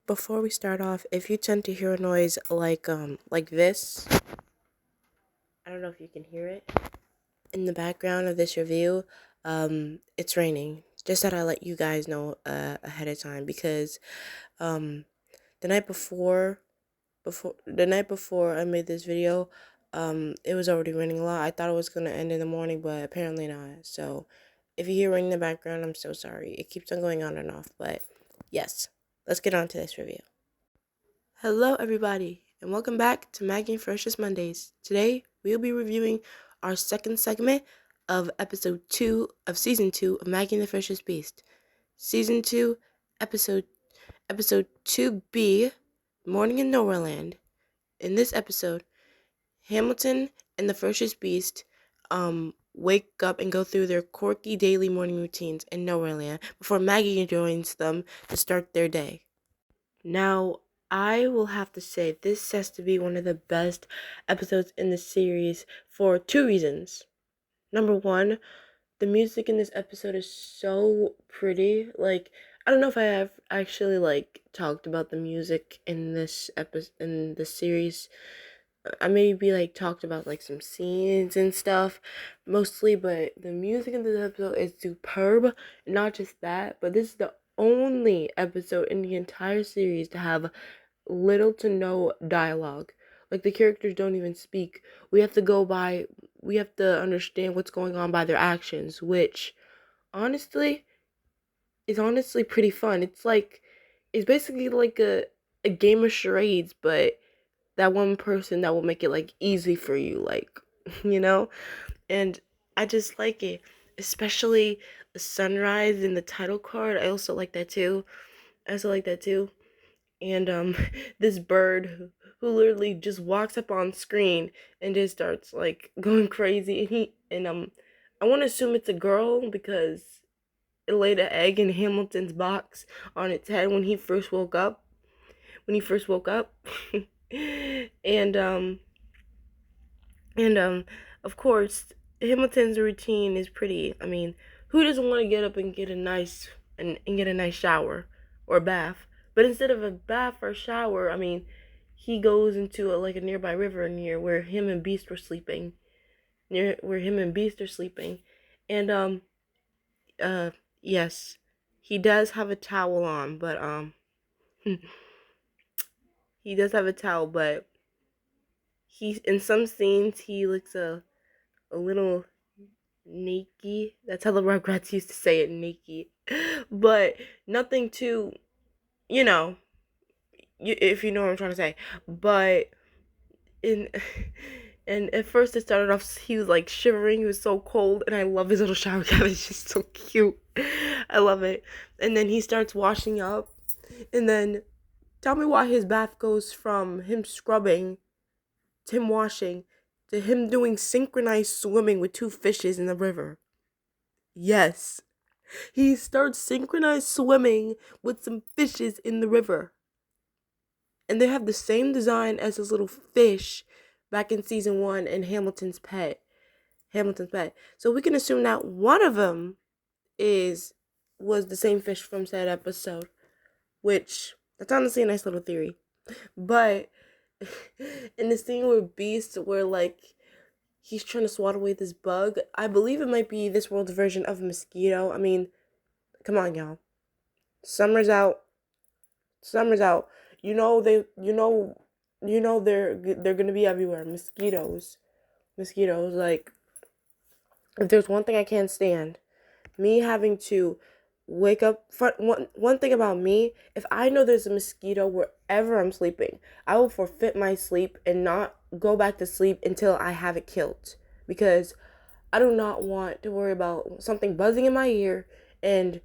Before we start off, if you tend to hear a noise like this, I don't know if you can hear it in the background of this review. It's raining. Just thought I'd let you guys know ahead of time because the night before I made this video, it was already raining a lot. I thought it was gonna end in the morning, but apparently not. So if you hear rain in the background, I'm so sorry. It keeps on going on and off, but yes, let's get on to this review. Hello, everybody, and welcome back to Maggie and Ferocious Mondays. Today, we'll be reviewing our second segment of episode 2 of season 2 of Maggie and the Ferocious Beast. Season 2, episode 2B, Morning in Nowhere Land. In this episode, Hamilton and the Ferocious Beast wake up and go through their quirky daily morning routines in Nowhere Land before Maggie joins them to start their day. Now, I will have to say this has to be one of the best episodes in the series for two reasons. Number one, the music in this episode is so pretty. Like, I don't know if I have actually talked about the music in this in the series. I maybe talked about some scenes and stuff mostly, but the music in this episode is superb. Not just that, but this is the only episode in the entire series to have little to no dialogue. Like, the characters don't even speak. We have to understand what's going on by their actions, which honestly is pretty fun. It's basically like a game of charades, but that one person that will make it easy for you, you know? And I just like it, especially the sunrise in the title card. I also like that too. And this bird who literally just walks up on screen and just starts going crazy. And I want to assume it's a girl because it laid an egg in Hamilton's box on its head when he first woke up. and of course, Hamilton's routine is pretty. I mean, who doesn't want to get up and get a nice shower or bath? But instead of a bath or shower, I mean, he goes into a nearby river near where him and Beast were sleeping. And yes, he does have a towel on, but he does have a towel, but he in some scenes he looks a little naked. That's how the Rugrats used to say it, naked. But nothing too, you know, if you know what I'm trying to say. But in and at first it started off, he was shivering. He was so cold, and I love his little shower cap. It's just so cute. I love it. And then he starts washing up, and then tell me why his bath goes from him scrubbing to him washing to him doing synchronized swimming with two fishes in the river. Yes. He starts synchronized swimming with some fishes in the river. And they have the same design as his little fish back in season 1 in Hamilton's Pet. So we can assume that one of them was the same fish from said episode, which that's honestly a nice little theory. But in the scene where Beast, where he's trying to swat away this bug, I believe it might be this world's version of a mosquito. I mean, come on, y'all. Summer's out. You know they're gonna be everywhere. Mosquitoes. Like, if there's one thing I can't stand, me having to wake up. One thing about me, if I know there's a mosquito wherever I'm sleeping, I will forfeit my sleep and not go back to sleep until I have it killed, because I do not want to worry about something buzzing in my ear and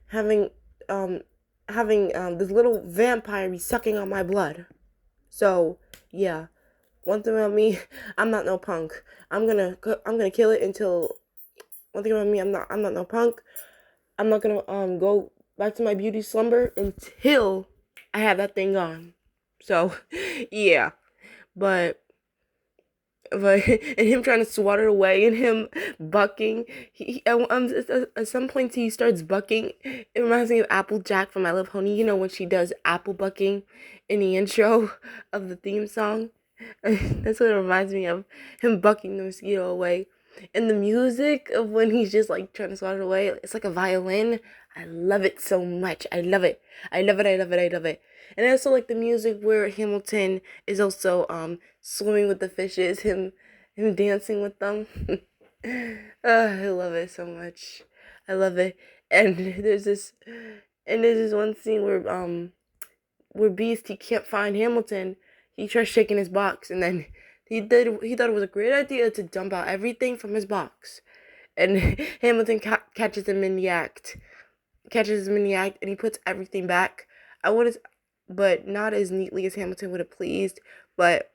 having this little vampire be sucking on my blood. So yeah, one thing about me, I'm not no punk. I'm gonna kill it until. One thing about me, I'm not no punk. I'm not gonna go back to my beauty slumber until I have that thing gone. So yeah, but but and him trying to swat it away and him bucking. At some points he starts bucking. It reminds me of Applejack from My Little Pony. You know when she does apple bucking in the intro of the theme song. That's what it reminds me of. Him bucking the mosquito away. And the music of when he's just like trying to swat it away, it's like a violin. I love it so much. I love it. I love it. I love it. I love it. And I also like the music where Hamilton is also swimming with the fishes, him dancing with them. I love it so much. I love it. And there's this one scene where Beast, he can't find Hamilton. He tries shaking his box, and then he thought it was a great idea to dump out everything from his box. And Hamilton catches him in the act, and he puts everything back. I would have, but not as neatly as Hamilton would have pleased. But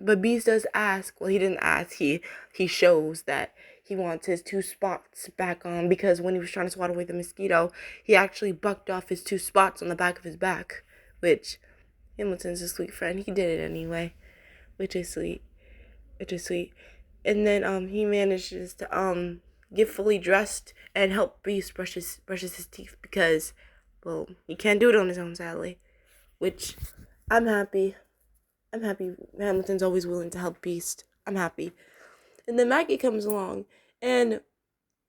but Beast does ask. Well, he didn't ask. He shows that he wants his two spots back on, because when he was trying to swat away the mosquito, he actually bucked off his two spots on the back of his back, which Hamilton's a sweet friend. He did it anyway, which is sweet. Which is sweet. And then he manages to get fully dressed and help Beast brushes his teeth, because well, he can't do it on his own, sadly. Which I'm happy. I'm happy Hamilton's always willing to help Beast. I'm happy. And then Maggie comes along, and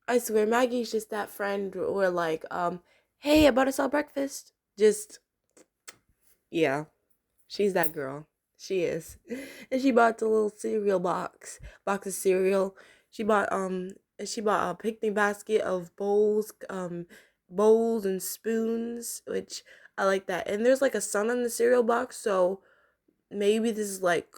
I swear Maggie's just that friend where like, hey, I bought us all breakfast. Just, yeah, she's that girl. She is. And she bought the little cereal box of cereal. She bought a picnic basket of bowls and spoons, which I like that. And there's like a sun on the cereal box, so maybe this is like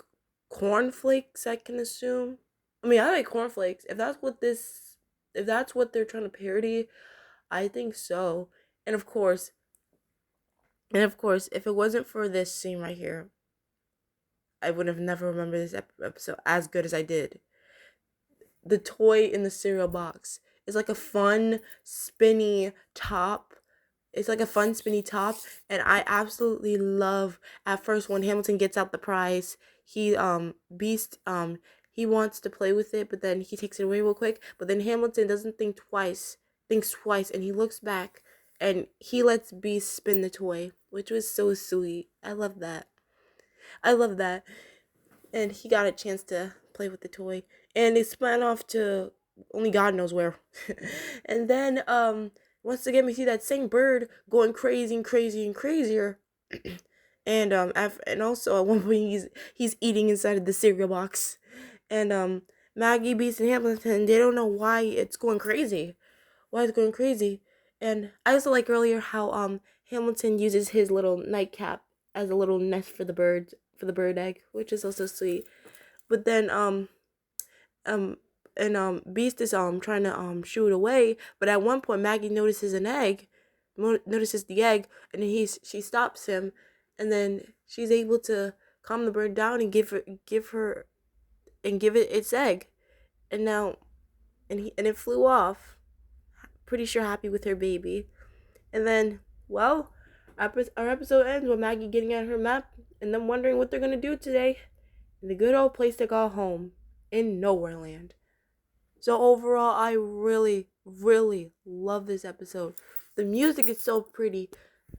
cornflakes, I can assume. I mean, I like cornflakes. If that's what they're trying to parody, I think so. And of course, if it wasn't for this scene right here, I would have never remembered this episode as good as I did. The toy in the cereal box is like a fun, spinny top. It's like a fun, spinny top, and I absolutely love. At first, when Hamilton gets out the prize, Beast he wants to play with it, but then he takes it away real quick. But then Hamilton doesn't thinks twice, and he looks back, and he lets Beast spin the toy, which was so sweet. I love that. I love that. And he got a chance to play with the toy, and it spun off to only God knows where. And then once again we see that same bird going crazy and crazy and crazier. And and also at one point he's eating inside of the cereal box, and Maggie, Beast, and Hamilton, they don't know why it's going crazy. Why it's going crazy. And I also like earlier how Hamilton uses his little nightcap as a little nest for the birds, for the bird egg, which is also sweet. But then um Beast is trying to shoo it away, but at one point Maggie notices notices the egg, and then she stops him, and then she's able to calm the bird down and give it its egg. And now and it flew off, pretty sure happy with her baby. And then, well, our episode ends with Maggie getting out her map and them wondering what they're gonna do today in the good old place they call home in Nowhere Land. So overall, I really, really love this episode. The music is so pretty.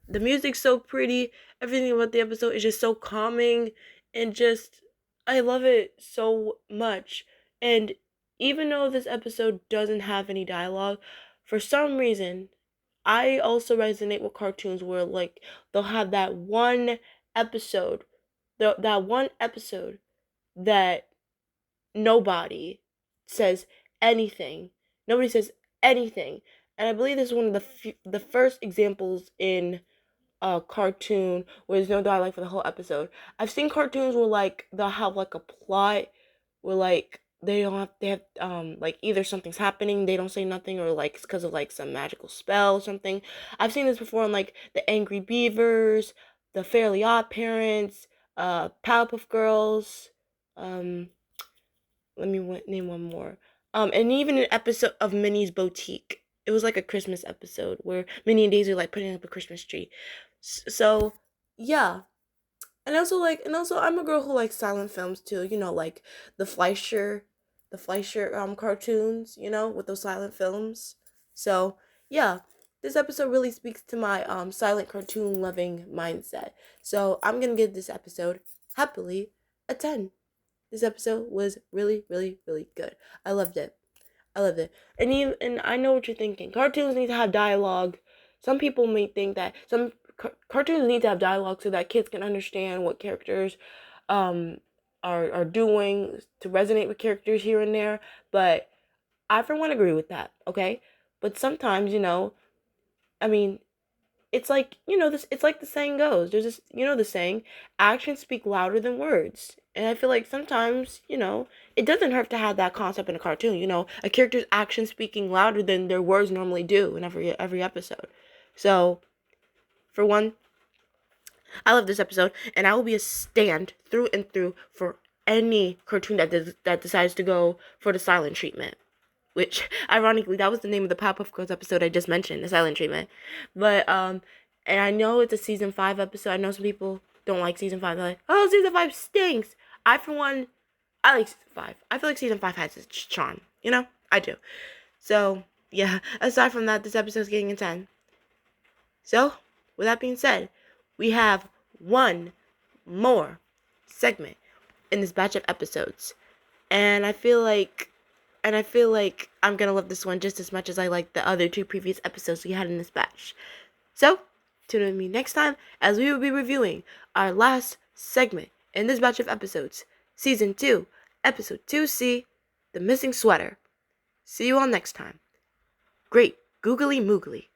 The music's so pretty. Everything about the episode is just so calming, and just I love it so much. And even though this episode doesn't have any dialogue, for some reason, I also resonate with cartoons where like they'll have that one episode, that one episode that nobody says anything. Nobody says anything. And I believe this is one of the first examples in a cartoon where there's no dialogue for the whole episode. I've seen cartoons where like they'll have like a plot where like they have like either something's happening, they don't say nothing, or like it's because of like some magical spell or something. I've seen this before in like the Angry Beavers, the Fairly Odd Parents, Powerpuff Girls, um let me name one more. And even an episode of Minnie's Boutique. It was like a Christmas episode where Minnie and Daisy are like putting up a Christmas tree. So, yeah. And also I'm a girl who likes silent films too, like the Fleischer cartoons, with those silent films. So, yeah, this episode really speaks to my silent cartoon loving mindset. So, I'm going to give this episode happily a 10. This episode was really, really, really good. I loved it. And I know what you're thinking. Cartoons need to have dialogue. Some people may think that some cartoons need to have dialogue so that kids can understand what characters um are doing to resonate with characters here and there. But I for one agree with that, okay? But sometimes, I mean, it's like, this it's like the saying goes. There's this, the saying, actions speak louder than words. And I feel like sometimes, it doesn't hurt to have that concept in a cartoon, a character's actions speaking louder than their words normally do in every episode. So, for one, I love this episode, and I will be a stand through and through for any cartoon that decides to go for the silent treatment. Which, ironically, that was the name of the Powerpuff Girls episode I just mentioned, the silent treatment. But and I know it's a season 5 episode. I know some people don't like season 5. They're like, oh, season 5 stinks. I, for one, I like season 5. I feel like season 5 has its charm. I do. So, yeah, aside from that, this episode's getting a 10. So, with that being said, we have one more segment in this batch of episodes. And I feel like I'm gonna love this one just as much as I like the other 2 previous episodes we had in this batch. So, tune in with me next time as we will be reviewing our last segment in this batch of episodes, Season 2, Episode 2C, The Missing Sweater. See you all next time. Great googly moogly.